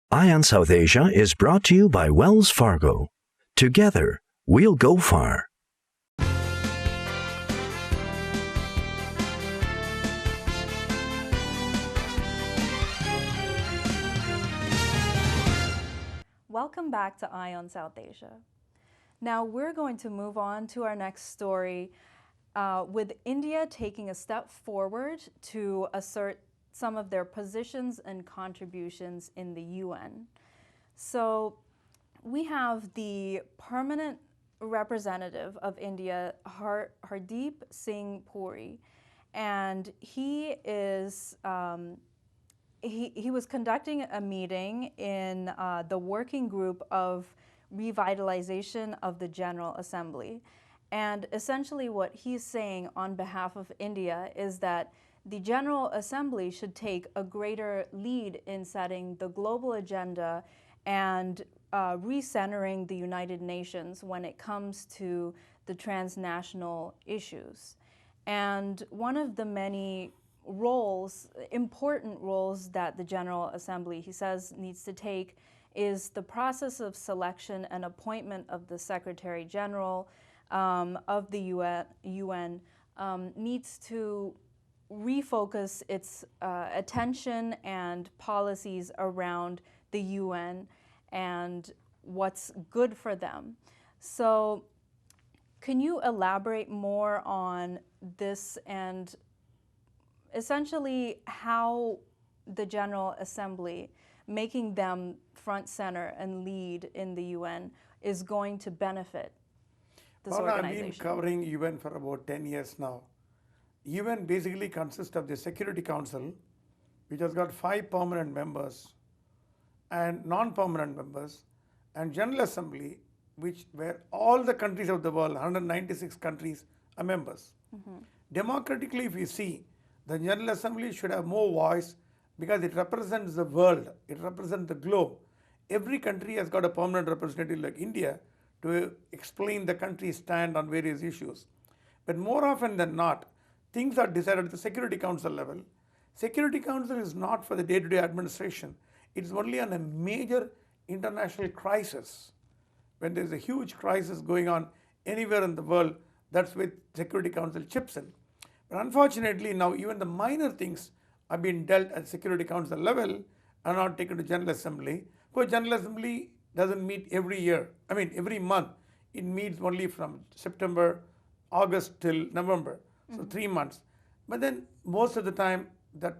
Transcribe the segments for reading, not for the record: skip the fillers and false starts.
Eye on South Asia is brought to you by Wells Fargo. Together, we'll go far. Welcome back to Eye on South Asia. Now we're going to move on to our next story with India taking a step forward to assert some of their positions and contributions in the UN. So we have the permanent representative of India, Hardeep Singh Puri, and he was conducting a meeting in the working group of revitalization of the General Assembly. And essentially what he's saying on behalf of India is that the General Assembly should take a greater lead in setting the global agenda and recentering the United Nations when it comes to the transnational issues. And one of the many important roles that the General Assembly, he says, needs to take is the process of selection and appointment of the Secretary General of the UN needs to refocus its attention and policies around the UN and what's good for them. So can you elaborate more on this and essentially how the General Assembly, making them front center and lead in the UN, is going to benefit this organization? I've been covering UN for about 10 years now. UN basically consists of the Security Council, which has got 5 permanent members and non-permanent members, and General Assembly, where all the countries of the world, 196 countries, are members. Democratically, if you see, the General Assembly should have more voice because it represents the world, it represents the globe. Every country has got a permanent representative like India to explain the country's stand on various issues. But more often than not, things are decided at the Security Council level. Security Council is not for the day-to-day administration. It's only on a major international crisis. When there's a huge crisis going on anywhere in the world, that's where Security Council chips in. But unfortunately, now even the minor things are being dealt at Security Council level are not taken to General Assembly. Because General Assembly doesn't meet every month. It meets only from September, August till November, so 3 months. But then most of the time, the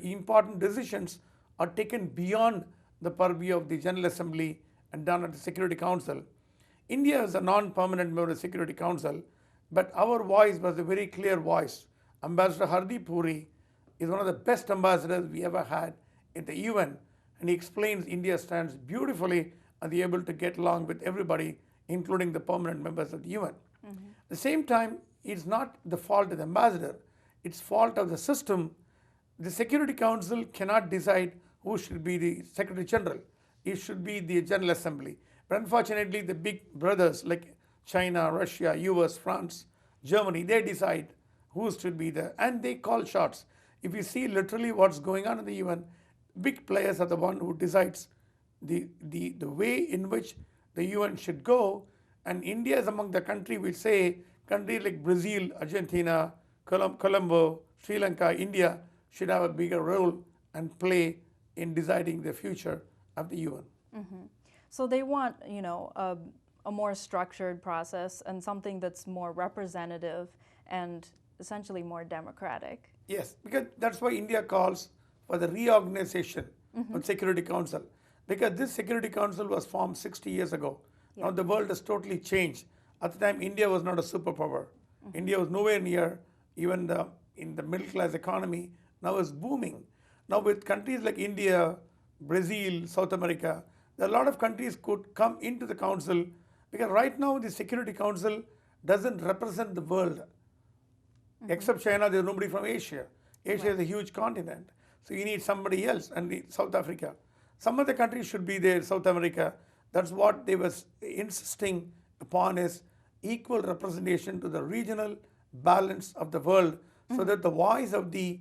important decisions are taken beyond the purview of the General Assembly and done at the Security Council. India is a non-permanent member of the Security Council, but our voice was a very clear voice. Ambassador Hardeep Puri is one of the best ambassadors we ever had in the UN, and he explains India's stance beautifully and is able to get along with everybody, including the permanent members of the UN. At the same time, it's not the fault of the ambassador, it's fault of the system. The Security Council cannot decide who should be the Secretary General. It should be the General Assembly. But unfortunately, the big brothers like China, Russia, US, France, Germany, they decide who should be there, and they call shots. If you see literally what's going on in the UN, big players are the one who decides the way in which the UN should go, and India is among the country which say countries like Brazil, Argentina, Colombo, Sri Lanka, India should have a bigger role and play in deciding the future of the UN. So they want, a more structured process and something that's more representative and essentially more democratic. Yes, because that's why India calls for the reorganization of Security Council. Because this Security Council was formed 60 years ago. Yeah. Now the world has totally changed. At the time, India was not a superpower. India was nowhere near even in the middle class economy. Now it's booming. Now with countries like India, Brazil, South America, there are a lot of countries could come into the council, because right now the Security Council doesn't represent the world. Except China, there's nobody from Asia. Asia is a huge continent. So you need somebody else, and South Africa. Some of the countries should be there, South America. That's what they were insisting upon, is equal representation to the regional balance of the world, so that the voice of the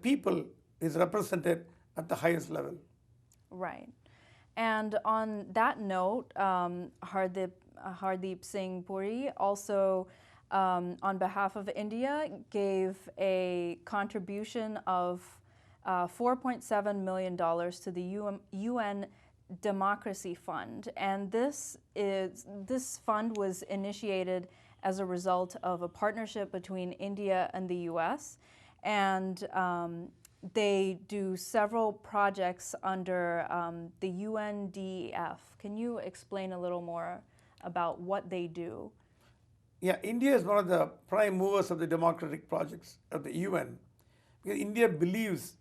people is represented at the highest level. Right. And on that note, Hardeep Singh Puri also, on behalf of India, gave a contribution of $4.7 million to the UN Democracy Fund. And this fund was initiated as a result of a partnership between India and the US. And they do several projects under the UNDEF. Can you explain a little more about what they do? Yeah, India is one of the prime movers of the democratic projects of the UN, because India believes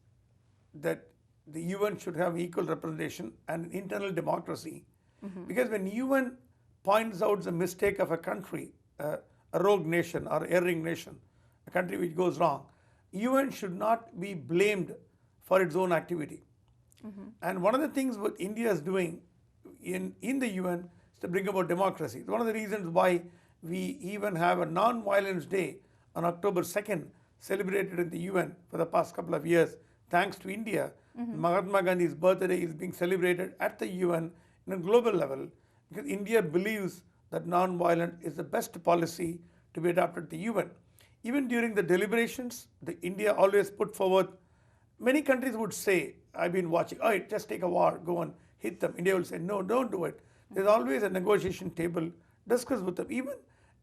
that the UN should have equal representation and internal democracy. Because when UN points out the mistake of a country, a rogue nation or erring nation, a country which goes wrong, UN should not be blamed for its own activity. And one of the things what India is doing in the UN is to bring about democracy. It's one of the reasons why we even have a non-violence day on October 2nd, celebrated in the UN for the past couple of years, thanks to India. Mahatma Gandhi's birthday is being celebrated at the UN in a global level, because India believes that non-violent is the best policy to be adopted at the UN. Even during the deliberations, India always put forward, many countries would say, I've been watching, oh, just take a war, go and hit them. India will say, no, don't do it. There's always a negotiation table, discuss with them. Even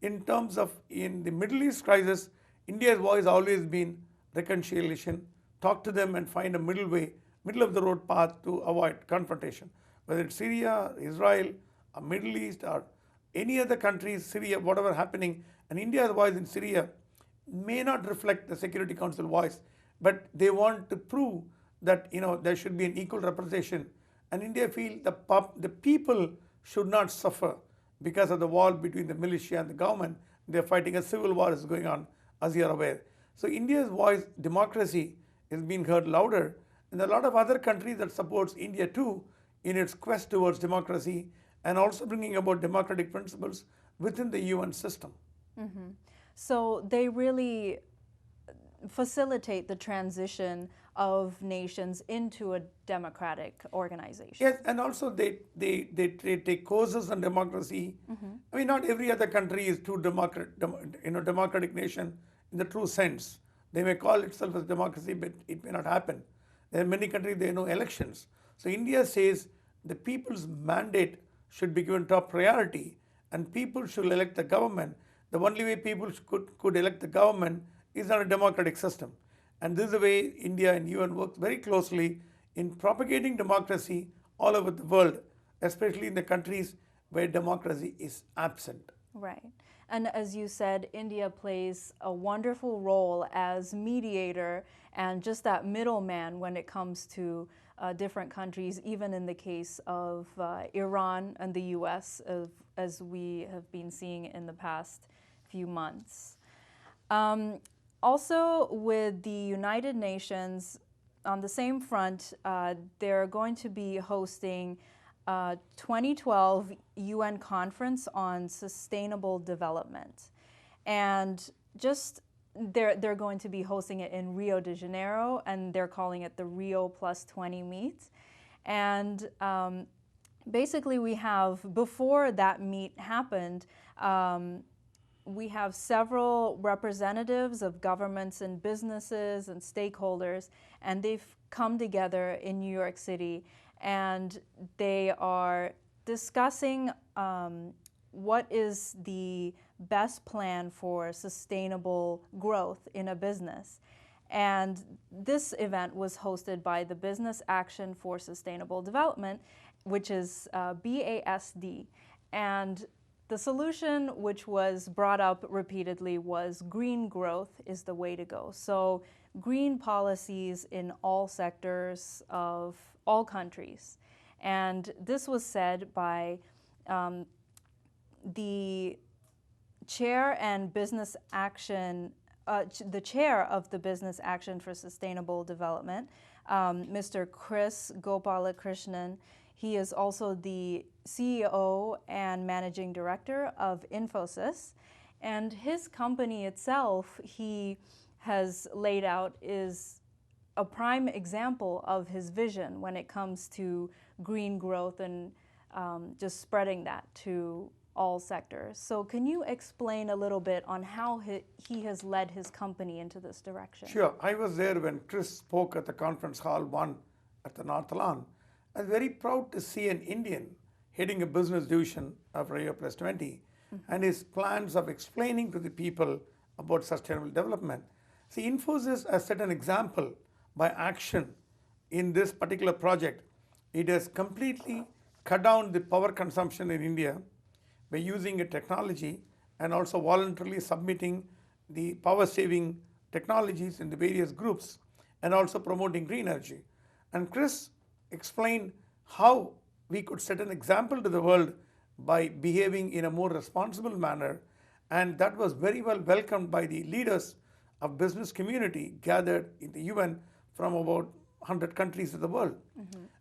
in terms of in the Middle East crisis, India's voice always been reconciliation, talk to them and find a middle way, middle of the road path to avoid confrontation. Whether it's Syria, Israel, or Middle East, or any other countries, Syria, whatever happening, and India's voice in Syria may not reflect the Security Council voice, but they want to prove that there should be an equal representation. And India feel the people should not suffer because of the war between the militia and the government. They're fighting a civil war is going on, as you are aware. So India's voice, democracy, is being heard louder, and there are a lot of other countries that supports India too in its quest towards democracy and also bringing about democratic principles within the UN system. So they really facilitate the transition of nations into a democratic organization. Yes, and also they take courses on democracy. I mean, not every other country is true democratic nation in the true sense. They may call itself as democracy, but it may not happen. There are many countries, there are no elections. So India says the people's mandate should be given top priority, and people should elect the government. The only way people could elect the government is not a democratic system. And this is the way India and UN work very closely in propagating democracy all over the world, especially in the countries where democracy is absent. Right. And as you said, India plays a wonderful role as mediator and just that middleman when it comes to different countries, even in the case of Iran and the US, as we have been seeing in the past few months. Also, with the United Nations, on the same front, they're going to be hosting 2012 UN Conference on Sustainable Development. And they're going to be hosting it in Rio de Janeiro, and they're calling it the Rio +20 meet. And basically before that meet happened, we have several representatives of governments and businesses and stakeholders, and they've come together in New York City, and they are discussing what is the best plan for sustainable growth in a business. And this event was hosted by the Business Action for Sustainable Development, which is BASD. And the solution, which was brought up repeatedly, was green growth is the way to go. So green policies in all sectors of all countries. And this was said by the chair and business action, the chair of the Business Action for Sustainable Development, Mr. Chris Gopalakrishnan. He is also the CEO and managing director of Infosys. And his company itself, he has laid out, is a prime example of his vision when it comes to green growth and just spreading that to all sectors. So can you explain a little bit on how he has led his company into this direction? Sure. I was there when Chris spoke at the conference hall 1 at the North Lawn. I was very proud to see an Indian heading a business division of Rio Plus 20 and his plans of explaining to the people about sustainable development. See, Infosys has set an example by action in this particular project. It has completely cut down the power consumption in India by using a technology and also voluntarily submitting the power saving technologies in the various groups and also promoting green energy. And Chris explained how we could set an example to the world by behaving in a more responsible manner, and that was very well welcomed by the leaders of business community gathered in the UN from about 100 countries of the world.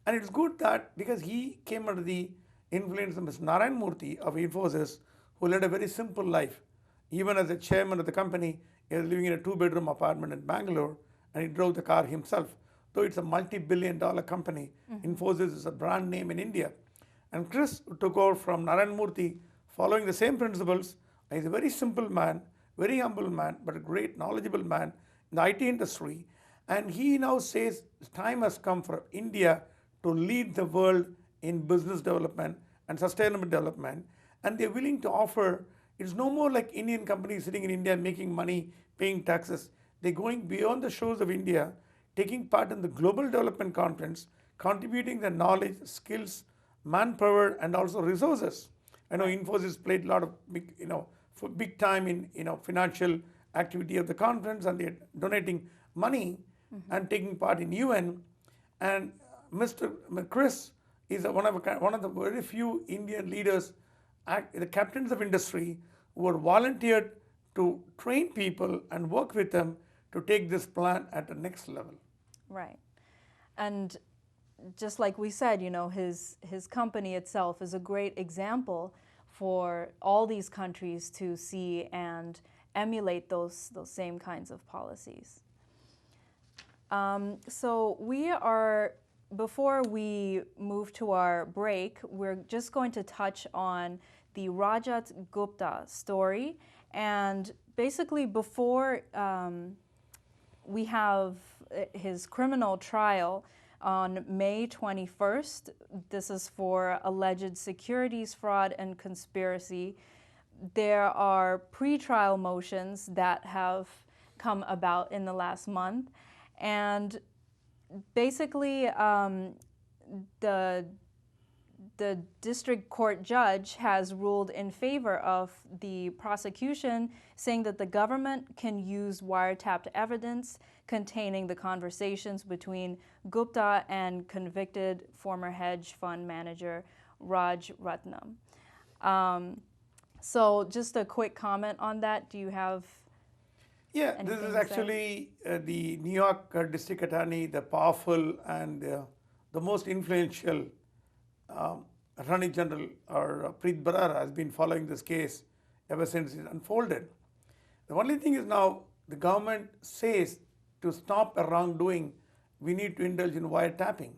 And it's good that because he came under the influence of Mr. Narayan Murthy of Infosys, who led a very simple life. Even as a chairman of the company, he was living in a 2-bedroom apartment in Bangalore, and he drove the car himself. Though it's a multi-billion-dollar company, Infosys is a brand name in India. And Chris took over from Narayan Murthy, following the same principles. He's a very simple man, very humble man, but a great knowledgeable man in the IT industry. And he now says time has come for India to lead the world in business development and sustainable development. And they're willing to offer, it's no more like Indian companies sitting in India making money, paying taxes. They're going beyond the shores of India, taking part in the Global Development Conference, contributing their knowledge, skills, manpower, and also resources. I know Infosys played a lot of big time in financial activity of the conference, and they're donating money and taking part in UN. And Mr. Chris is one of the very few Indian leaders, the captains of industry, who are volunteered to train people and work with them to take this plan at the next level. Right. And just like we said, his company itself is a great example for all these countries to see and emulate those same kinds of policies. So before we move to our break, we're just going to touch on the Rajat Gupta story. And basically before we have his criminal trial on May 21st, this is for alleged securities fraud and conspiracy. There are pretrial motions that have come about in the last month. And basically, the district court judge has ruled in favor of the prosecution, saying that the government can use wiretapped evidence containing the conversations between Gupta and convicted former hedge fund manager Raj Ratnam. So just a quick comment on that. Do you have anything this is to actually the New York District Attorney, the powerful and the most influential Attorney General, or Preet Bharara, has been following this case ever since it unfolded. The only thing is now the government says to stop a wrongdoing, we need to indulge in wiretapping.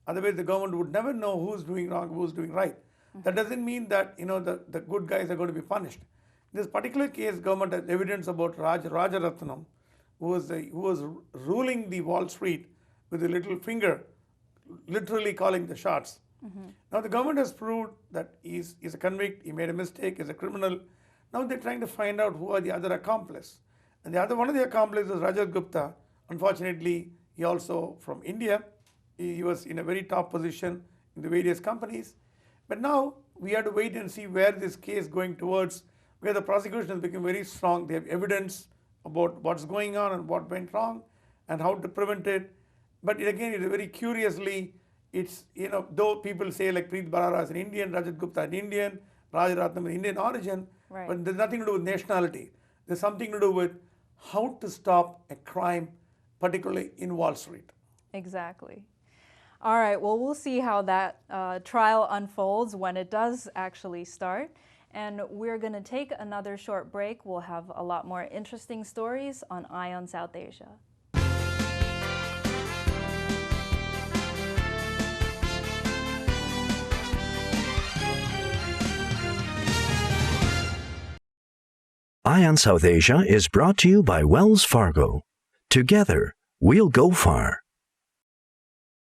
Otherwise, the government would never know who's doing wrong, who's doing right. That doesn't mean that the good guys are going to be punished. In this particular case, government has evidence about Rajaratnam, who was ruling the Wall Street with a little finger, literally calling the shots. Now the government has proved that he's a convict, he made a mistake, he's a criminal. Now they're trying to find out who are the other accomplices. And one of the accomplices is Rajat Gupta. Unfortunately, he also from India. He was in a very top position in the various companies. But now we have to wait and see where this case is going towards, where the prosecution has become very strong. They have evidence about what's going on and what went wrong and how to prevent it. But again, it is very curiously, it's, though people say like Preet Bharara is an Indian, Rajat Gupta is an Indian, Rajaratnam is Indian origin, Right. but there's nothing to do with nationality. There's something to do with how to stop a crime, particularly in Wall Street. Exactly. All right, well, we'll see how that trial unfolds when it does actually start. And we're going to take another short break. We'll have a lot more interesting stories on Eye on South Asia. Eye on South Asia is brought to you by Wells Fargo. Together, we'll go far.